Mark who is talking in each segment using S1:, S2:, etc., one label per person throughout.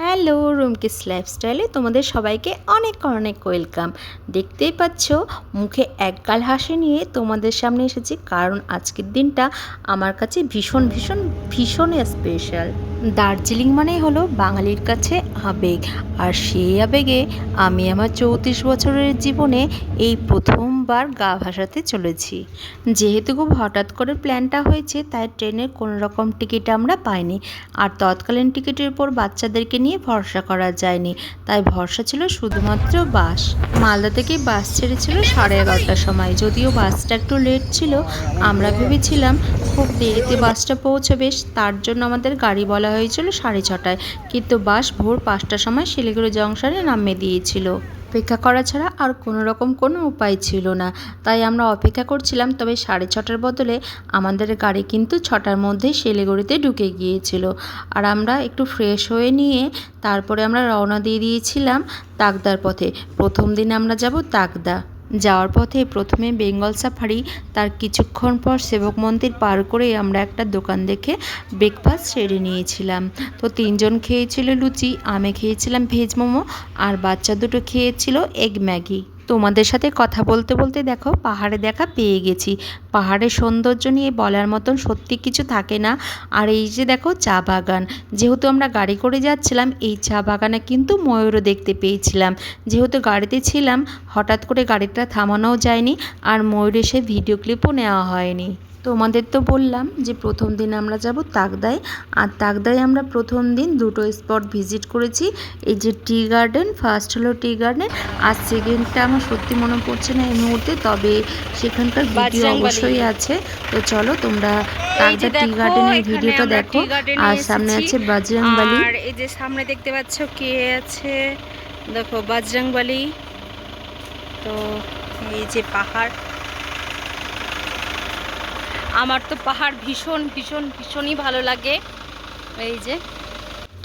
S1: Hello, রুমকিস লাইফস্টাইলে তোমাদের সবাইকে অনেক অনেক ওয়েলকাম। দেখতেই পাচ্ছ মুখে একগাল হাসি নিয়ে তোমাদের সামনে এসেছি, কারণ আজকের দিনটা আমার কাছে ভীষণ ভীষণ ভীষণ স্পেশাল। দার্জিলিং মানেই হলো বাঙালির কাছে আবেগ, আর সেই আবেগে আমি আমার 34 বছরের জীবনে এই প্রথমবার গা ভাসাতে চলেছি। যেহেতু খুব হঠাৎ করে প্ল্যানটা হয়েছে, তাই ট্রেনের কোনো রকম টিকিট আমরা পাইনি, আর তৎকালীন টিকিটের উপর বাচ্চাদেরকে নিয়ে ভরসা করা যায়নি, তাই ভরসা ছিল শুধুমাত্র বাস। মালদা থেকে বাস ছেড়েছিল 11:30টার সময়। যদিও বাসটা একটু লেট ছিল, আমরা ভেবেছিলাম খুব দেরিতে বাসটা পৌঁছবে, তার জন্য আমাদের গাড়ি বলা হয়েছিল 6:30টায়, কিন্তু বাস ভোর 5টার সময় শিলিগুড়ি জংশনে নামিয়ে দিয়েছিল। অপেক্ষা করা ছাড়া আর কোনো উপায় ছিল না, তাই আমরা অপেক্ষা করছিলাম। তবে 6:30টার বদলে আমাদের গাড়ি কিন্তু 6টার মধ্যেই শিলিগুড়িতে ঢুকে গিয়েছিল, আর আমরা একটু ফ্রেশ হয়ে নিয়ে তারপরে আমরা রওনা দিয়ে দিয়েছিলাম তাকদার পথে। প্রথম দিন আমরা যাব তাকদা। যাওয়ার পথে প্রথমে বেঙ্গল সাফারি, তার কিছুক্ষণ পর সেবক মন্দির পার করে আমরা একটা দোকান দেখে ব্রেকফাস্ট সেরে নিয়েছিলাম। তো 3জন খেয়েছিল লুচি, আমি খেয়েছিলাম ভেজ মোমো, আর বাচ্চা দুটো খেয়েছিল এগ ম্যাগি। তোমাদের সাথে কথা বলতে বলতে দেখো পাহাড়ে দেখা পেয়ে গেছি। পাহাড়ের সৌন্দর্য নিয়ে বলার মতন সত্যি কিছু থাকে না। আর এই যে দেখো চা বাগান, যেহেতু আমরা গাড়ি করে যাচ্ছিলাম, এই চা বাগানে কিন্তু ময়ূরও দেখতে পেয়েছিলাম। যেহেতু গাড়িতে ছিলাম, হঠাৎ করে গাড়িটা থামানোও যায়নি, আর ময়ূরের সে ভিডিও ক্লিপও নেওয়া হয়নি। তোমাদের তো বললাম যে প্রথম দিন আমরা যাব তাকদায়, আর তাকদায় আমরা প্রথম দিন দুটো স্পট ভিজিট করেছি। এই যে টি গার্ডেন, ফার্স্ট হলো টি গার্ডেন, আর সেকেন্ডটা আমার সত্যি মনে পড়ছে না এই মুহূর্তে, তবে সেখানকার ভিডিও অবশ্যই আছে। তো চলো তোমরা তাকদা টি গার্ডেনের ভিডিওটা দেখো। আর সামনে আছে বজরংবলী,
S2: আর এই যে সামনে দেখতে পাচ্ছ কে আছে, দেখো বজরংবলী। তো এই যে পাহাড়, আমার তো পাহাড় ভীষণ ভীষণ ভীষণই ভালো লাগে। এই যে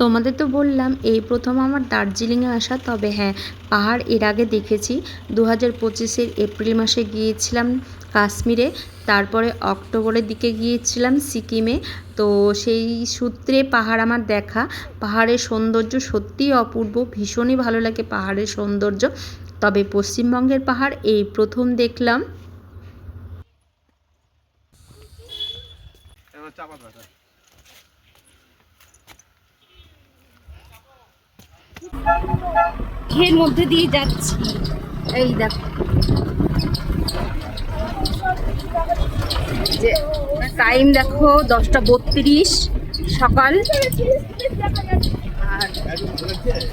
S1: তোমাদের তো বললাম এই প্রথম আমার দার্জিলিংয়ে আসা। তবে হ্যাঁ, পাহাড় এর আগে দেখেছি। 2025-এর এপ্রিল মাসে গিয়েছিলাম কাশ্মীরে, তারপরে অক্টোবরের দিকে গিয়েছিলাম সিকিমে। তো সেই সূত্রে পাহাড় আমার দেখা। পাহাড়ের সৌন্দর্য সত্যিই অপূর্ব, ভীষণই ভালো লাগে পাহাড়ের সৌন্দর্য। তবে পশ্চিমবঙ্গের পাহাড় এই প্রথম দেখলাম।
S2: এর মধ্যে দিয়ে যাচ্ছি, এই দেখো যে টাইম দেখো 10:32 সকাল। আর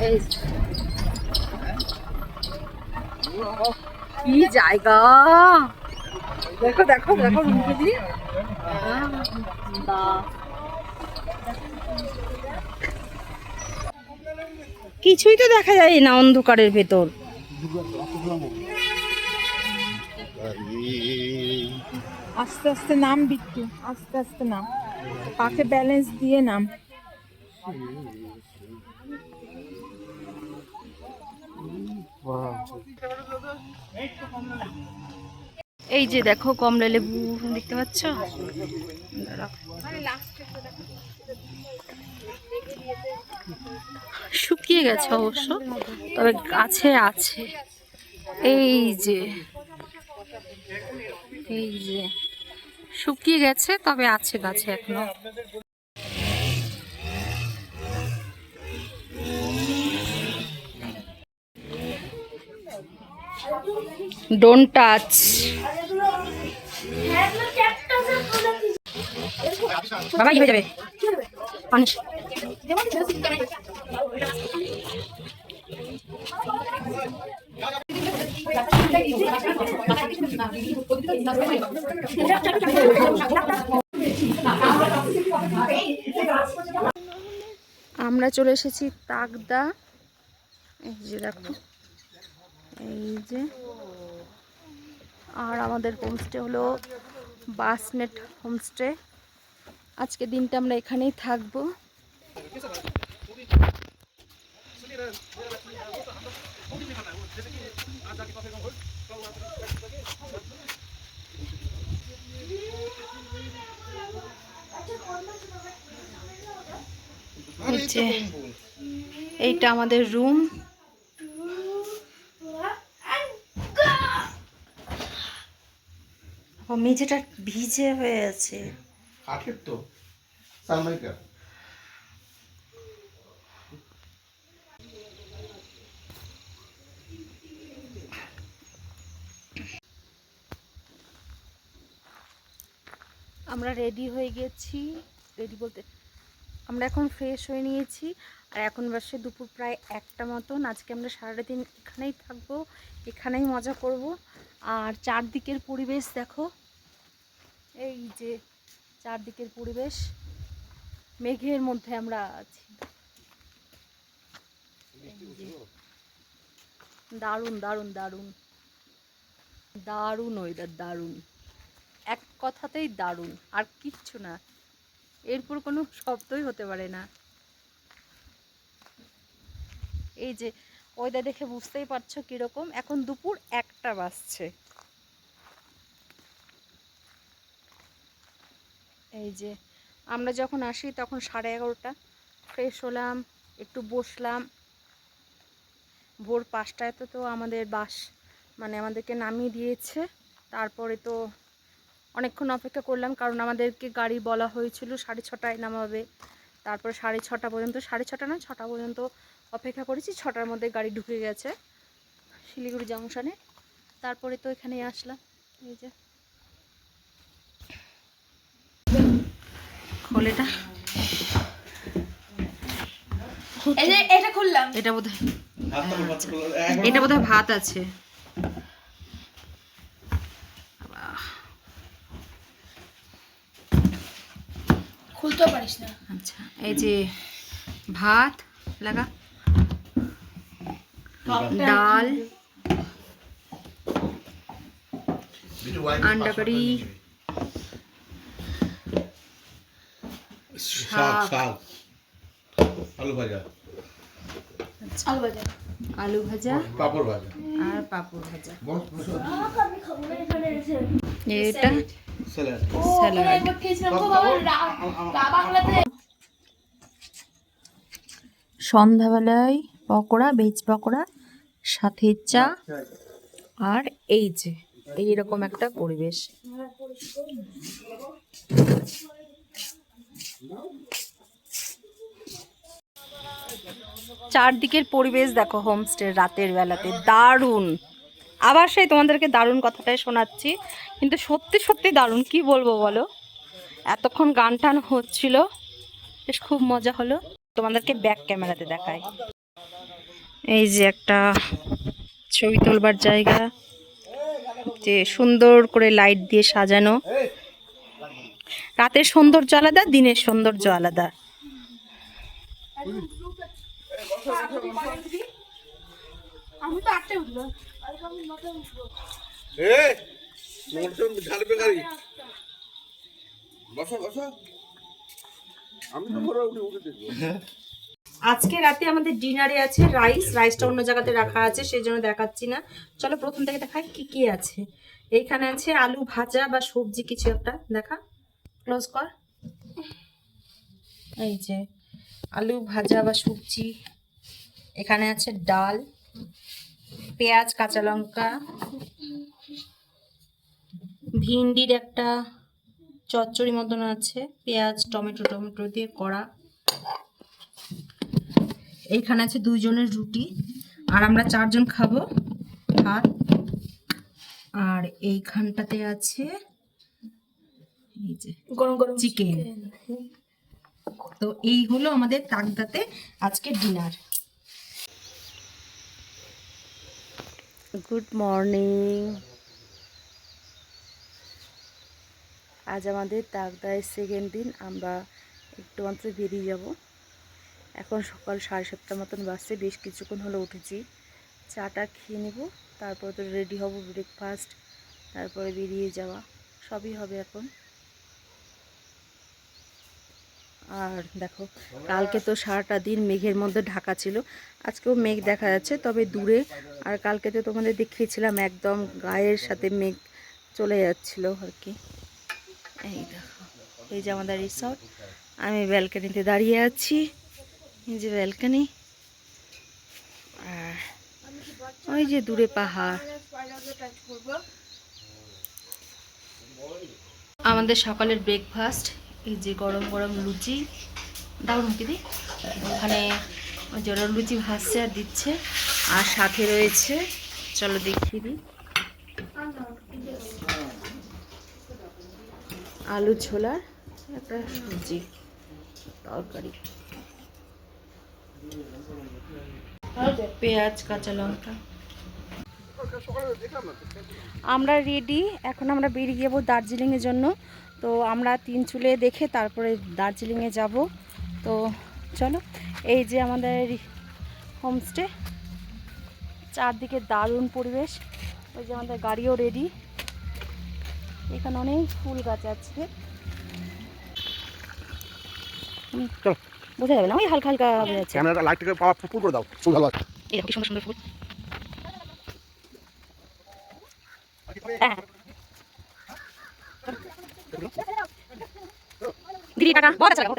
S2: এই কি জায়গা, দেখো দেখো দেখো কিছুই তো দেখা যায় না অন্ধকারের ভেতর।
S3: আস্তে আস্তে নাম বিট্টু, আস্তে আস্তে নাম, পাকে ব্যালেন্স দিয়ে নাম।
S2: এই যে দেখো কমলা লেবু দেখতে পাচ্ছ, শুকিয়ে গেছে অবশ্য, তবে গাছে আছে। এই যে এই যে শুকিয়ে গেছে, তবে আছে গাছে এখনো। Don't touch. বাবা কি হয়ে যাবে পানি।
S1: আমরা চলে এসেছি তাকদা। এই যে দেখো, এই যে, আর আমাদের হোমস্টে হলো বাসনেট হোমস্টে। আজকে দিনটা আমরা এখানেই থাকবো।
S2: এই যে এইটা আমাদের রুম। মেঝেটা ভিজে হয়ে আছে।
S4: কাঠের তো সালমাইকা।
S2: আমরা রেডি হয়ে গেছি, রেডি বলতে আমরা এখন ফ্রেশ হয়ে নিয়েছি। আর এখন বাসে দুপুর প্রায় 1টা মতন। আজকে আমরা সারাটা দিন এখানেই থাকবো, এখানেই মজা করব। আর চারদিকের পরিবেশ দেখো, এই যে চারদিকের পরিবেশ, মেঘের মধ্যে আমরা আছি। দারুণ দারুণ দারুণ দারুণ ওয়েদার, দারুণ, এক কথাতেই দারুণ, আর কিচ্ছু না, এরপর কোনো শব্দই হতে পারে না। এই যে ওয়েদার দেখে বুঝতেই পারছো কিরকম। এখন দুপুর 1টা বাজছে। এই যে আমরা যখন আসি তখন 11:30। ফ্রেশ হলাম, একটু বসলাম। ভোর 5টায় তো আমাদের বাস মানে আমাদেরকে নামিয়ে দিয়েছে। তারপরে তো অনেকক্ষণ অপেক্ষা করলাম, কারণ আমাদেরকে গাড়ি বলা হয়েছিল 6:30টায় নামাবে। তারপরে 6:30 পর্যন্ত, 6:30 না 6টা পর্যন্ত অপেক্ষা করেছি। 6টার মধ্যে গাড়ি ঢুকে গেছে শিলিগুড়ি জংশনে। তারপরে তো এখানে আসলাম। এই যে খোলেটা,
S3: এটা খুললাম।
S2: এটা বোধহয় এটা বোধহয় ভাত আছে।
S3: খুলতেও পারিস না।
S2: আচ্ছা, এই যে ভাত লাগা, ডাল, अंडा करी,
S4: শাক শাক আলু ভাজা,
S3: আলু ভাজা,
S2: आलू भाजा
S4: পাপড় ভাজা
S2: और पापड़ भाजा।
S4: বস
S2: এটা
S4: স্যালাড।
S2: স্যালাড। সন্ধ্যাবেলায় পকোড়া, ভেজ পকোড়া, সাথে চা, আর এই যে এইরকম একটা পরিবেশ। চারদিকের পরিবেশ দেখো, হোমস্টে রাতের বেলাতে দারুণ। আবার সেই তোমাদেরকে দারুণ কথাটাই শোনাচ্ছি, কিন্তু সত্যি সত্যি দারুণ, কি বলবো বলো। এতক্ষণ গান টান হচ্ছিল, বেশ খুব মজা হলো। তোমাদেরকে ব্যাক ক্যামেরাতে দেখাই। এই যে একটা ছবি তোলবার জায়গা, যে সুন্দর করে লাইট দিয়ে সাজানো। রাতের সৌন্দর্য আলাদা, দিনের সৌন্দর্য আলাদা।
S3: আমি তো 8টায় উঠবো।
S4: এই মোটর ঝাড়বে গাড়ি। বসো বসো, আমি তো ঘরে উঠে দেখবো।
S2: আজকে রাতে আমাদের ডিনারে আছে রাইস। রাইসটা অন্য জায়গাতে রাখা আছে, সেই জন্য দেখাচ্ছি না। চলো প্রথম থেকে দেখাই কি কি আছে। এইখানে আছে আলু ভাজা বা সবজি কিছু একটা, দেখা, ক্লোজ কর। এই যে আলু ভাজা বা সবজি। এখানে আছে ডাল, পেঁয়াজ, কাঁচা লঙ্কা, ভিন্ডির একটা চচ্চড়ি মতন আছে, পেঁয়াজ টমেটো টমেটো দিয়ে করা। এইখানে আছে 2 জনের রুটি, আর আমরা 4 জন খাবো ভাত। আর এইখানটাতে আছে এই যে
S3: গরম গরম
S2: চিকেন। তো এই হলো আমাদের তাকদাতে আজকে ডিনার। Good morning. আজ আমাদের তাকদায় সেকেন্ড দিন। আমরা একটু মাত্র বেরিয়ে যাব। এখন সকাল 7:30 মতন বাজছে, বেশ কিছুক্ষণ হলো উঠেছি। চাটা খেয়ে নেব, তারপর তো রেডি হব, ব্রেকফাস্ট, তারপরে বেরিয়ে যাওয়া, সবই হবে এখন। আর দেখো, কালকে তো সারাটা দিন মেঘের মধ্যে ঢাকা ছিল, আজকেও মেঘ দেখা যাচ্ছে, তবে দূরে। আর কালকে তো তোমাদের দেখিয়েছিলাম একদম গায়ের সাথে মেঘ চলে যাচ্ছিল আর কি। এই দেখো, এই যে আমাদের রিসর্ট, আমি ব্যালকনিতে দাঁড়িয়ে আছি। এই যে ব্যালকনি, আর ওই যে দূরে পাহাড়। আমাদের সকালের ব্রেকফাস্ট, এই যে গরম গরম লুচি, দারুণ দিদি। ওখানে ওই যে ওরা লুচি ভাজছে আর দিচ্ছে, আর সাথে রয়েছে, চলো দেখিয়ে দিই, আলু ছোলার একটা সবজি তরকারি, পেঁয়াজ কাঁচা লঙ্কা। আমরা রেডি, এখন আমরা বেরিয়ে যাবো দার্জিলিংয়ের জন্য। তো আমরা তিনচুলে দেখে তারপরে দার্জিলিংয়ে যাব। তো চলো, এই যে আমাদের হোমস্টে, চারদিকে দারুণ পরিবেশ। ওই যে আমাদের গাড়িও রেডি, এখানে অনেক ফুল গাছ আছে, বোঝা যাবে না, ওই হালকা হালকা বোঝা যাচ্ছে।
S4: ক্যামেরাটা লাইটটাকে পাওয়ার ফুল করে দাও, ফুল ভালো আছে।
S2: এই দেখো কি সুন্দর সুন্দর ফুল। হ্যাঁ দিদি টাটা, বহুত আচ্ছা লাগা।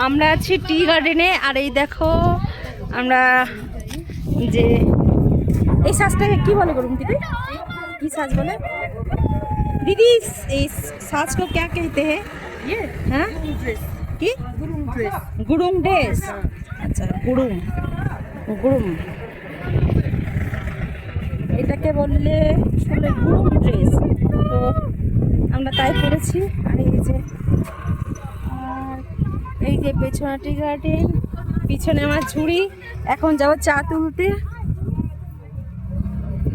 S2: আমরা আছি টি গার্ডেনে, আর এই দেখো আমরা যে এই সাজটাকে কি বলে গরুম দিদি, কি সাজ বলে दीदी? इस साज को क्या कहते हैं? ये हाँ কি গুরুং ড্রেস। আচ্ছা গুরুং, গুরুং এটাকে বললে আসলে গুরুং ড্রেস। তো আমরা তাই পরেছি। আর এই যে পেছনে টি গার্ডেন, পিছনে আমার ঝুড়ি, এখন যাবো চা তুলতে।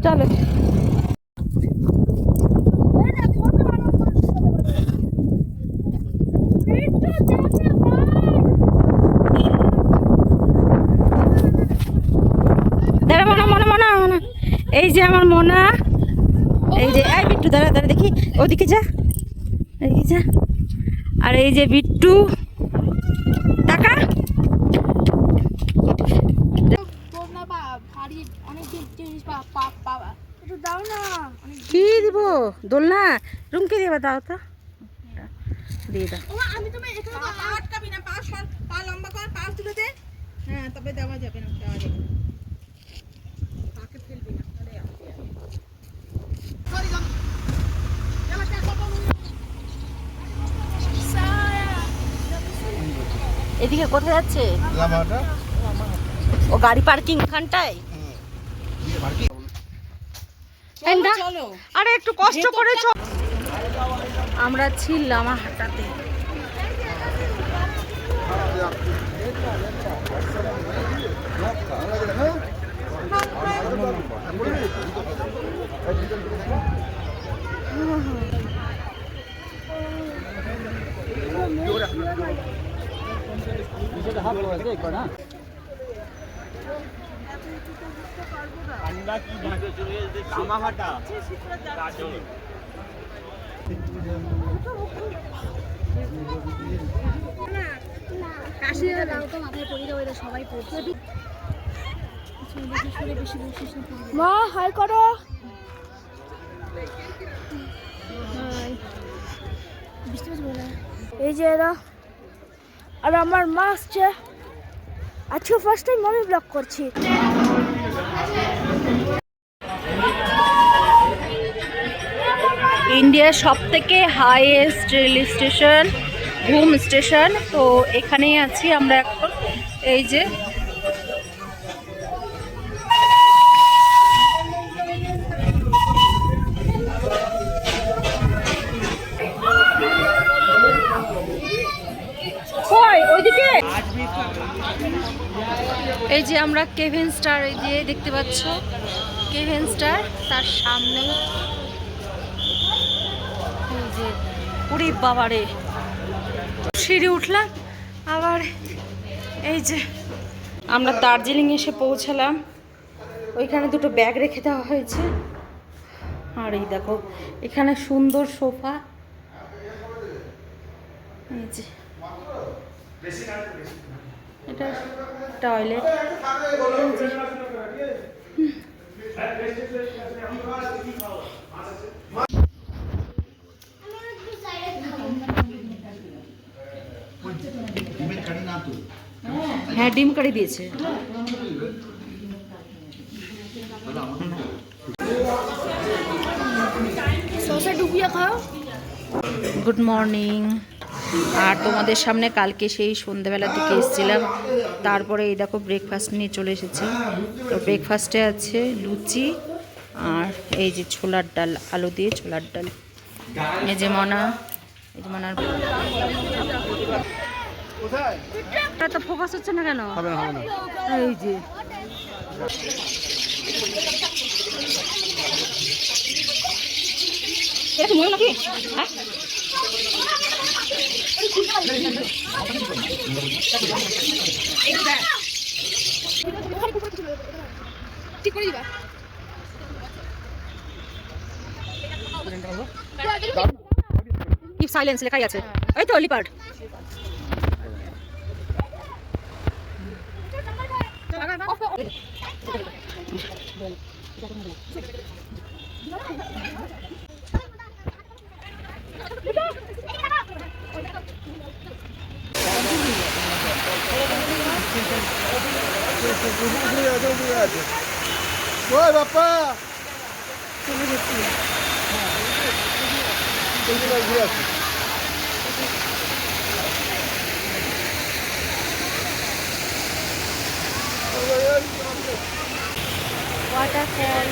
S2: চলো, এই যে আমার মোনা, এই যে এই বিট্টু, দাঁড়া দাঁড়া দেখি, ওদিকে যা, এদিকে যা। আর এই যে বিট্টু, টাকা কি দিব? দোলনা রুমকে দিবা, দাও তো, দিয়ে দাও। হ্যাঁ তবে দেওয়া যাবে না, দেওয়া যাবে না। এদিকে কোথায় যাচ্ছে? ও গাড়ি পার্কিং খানটায়। আরে একটু কষ্ট করে চল। আমরা ছিলাম হাঁটাতে।
S5: মা হাই করো। এই যে এরা, আর আমার মা আসছে। আজকে ফার্স্ট টাইম আমি ব্লগ করছি।
S2: ইন্ডিয়ার সব থেকে হাইয়েস্ট রেল স্টেশন, ঘুম স্টেশন। তো এখানেই আছি আমরা এখন। এই যে ওইদিকে, এই যে আমরা কেভেন স্টার, এই যে দেখতে পাচ্ছ কেভেন স্টার, তার সামনে এই যে পুরী বাবারে সিঁড়ি উঠলাম। আবার এই যে আমরা দার্জিলিং এসে পৌঁছালাম। ওইখানে দুটো ব্যাগ রেখে দেওয়া হয়েছে। আর এই দেখো এখানে সুন্দর সোফা, এই যে এটা টয়লেট। হ্যাঁ ডিম কারি দিয়েছে।
S5: सॉसा डुबिया खाओ।
S1: Good morning. আর তোমাদের সামনে কালকে সেই সন্ধ্যেবেলা থেকে এসেছিলাম, তারপরে এই দেখো ব্রেকফাস্ট নিয়ে চলে এসেছি। তো ব্রেকফাস্টে আছে লুচি আর এই যে ছোলার ডাল, আলু দিয়ে ছোলার ডাল। এই যে মনার
S2: তো ফোকাস হচ্ছে না কেন? এই যে এটা কি মনে নাকি? হ্যাঁ
S5: ঠিক করে দিবা।
S2: কিপ সাইলেন্স লেখাই আছে, এই তো লিপার্ড।
S4: উপরে আছে। ওই বাপ্পা ঘুরে আছে।
S2: ওয়াটারফল।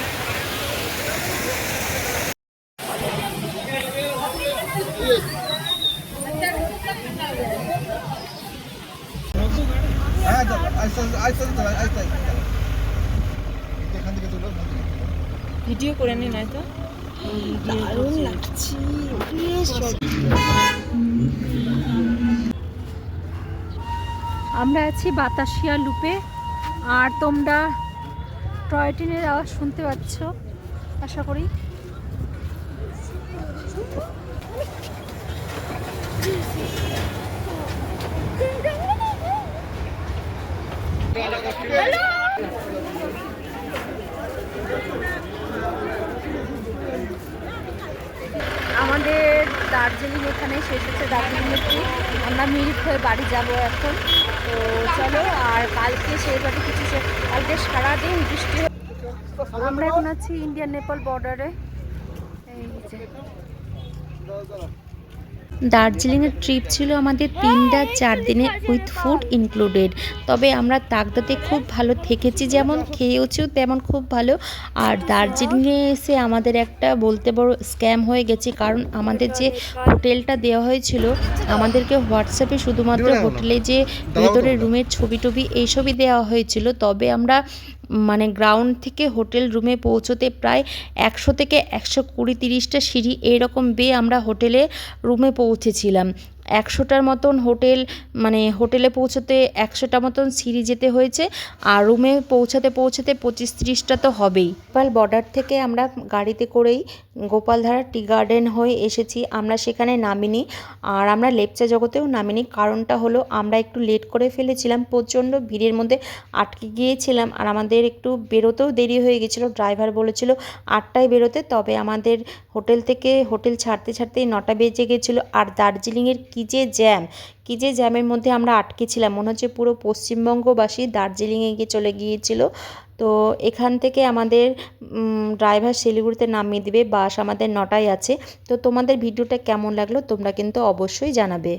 S4: হ্যাঁ আস্তে আস্তে আস্তে এখান থেকে তুলো।
S3: ভিডিও করে নি নয়তো।
S5: দারুণ লাগছে।
S2: আমরা আছি বাতাসিয়া লুপে, আর তোমরা টয় ট্রেনের আওয়াজ শুনতে পাচ্ছ আশা করি। আমাদের দার্জিলিং এখানে শেষ হচ্ছে। দার্জিলিংয়ের ট্রিপ, আমরা মিরিক হয়ে বাড়ি যাব এখন। তো চলো, আর কালকে সেইভাবে কিছু কালকে সারাদিন বৃষ্টি। আমরা এখন আছি ইন্ডিয়ান নেপাল বর্ডারে। এই যে
S1: দার্জিলিংয়ের ট্রিপ ছিল আমাদের 3-4 দিনের উইথ ফুড ইনক্লুডেড। তবে আমরা তাকদাতে খুব ভালো থেকেছি, যেমন খেয়েওছিও তেমন খুব ভালো। আর দার্জিলিংয়ে এসে আমাদের একটা বলতে বড় স্ক্যাম হয়ে গেছে, কারণ আমাদের যে হোটেলটা দেওয়া হয়েছিল, আমাদেরকে হোয়াটসঅ্যাপে শুধুমাত্র হোটেলে যে ভেতরের রুমের ছবি টবি এইসবই দেওয়া হয়েছিল। তবে আমরা মানে গ্রাউন্ড থেকে হোটেল রুমে পৌঁছতে প্রায় 100 থেকে 120-130টা সিঁড়ি এইরকম বেয়ে আমরা রুমে পৌঁছেছিলাম। 100টার মতন হোটেলে পৌঁছতে 100টা মতন সিঁড়ি যেতে হয়েছে, আর রুমে পৌঁছাতে 25-30টা তো হবেই। নেপাল বর্ডার থেকে আমরা গাড়িতে করেই গোপালধারা টি গার্ডেন হয়ে এসেছি। আমরা সেখানে নামিনি, আর আমরা লেপচা জগতেও নামিনি। কারণটা হলো আমরা একটু লেট করে ফেলেছিলাম, প্রচণ্ড ভিড়ের মধ্যে আটকে গিয়েছিলাম, আর আমাদের একটু বেরোতেও দেরি হয়ে গেছিলো। ড্রাইভার বলেছিল 8টায় বেরোতে, তবে আমাদের হোটেল ছাড়তে 9টা বেজে গেছিলো। আর দার্জিলিংয়ের কী যে জ্যামের মধ্যে আমরা আটকেছিলাম, মনে হচ্ছে পুরো পশ্চিমবঙ্গবাসী দার্জিলিংয়ে গিয়ে চলে গিয়েছিল। তো এখান থেকে আমাদের ড্রাইভার শিলিগুড়িতে নামিয়ে দেবে, বাস আমাদের 9টায় আছে। তো তোমাদের ভিডিওটা কেমন লাগলো তোমরা কিন্তু অবশ্যই জানাবে।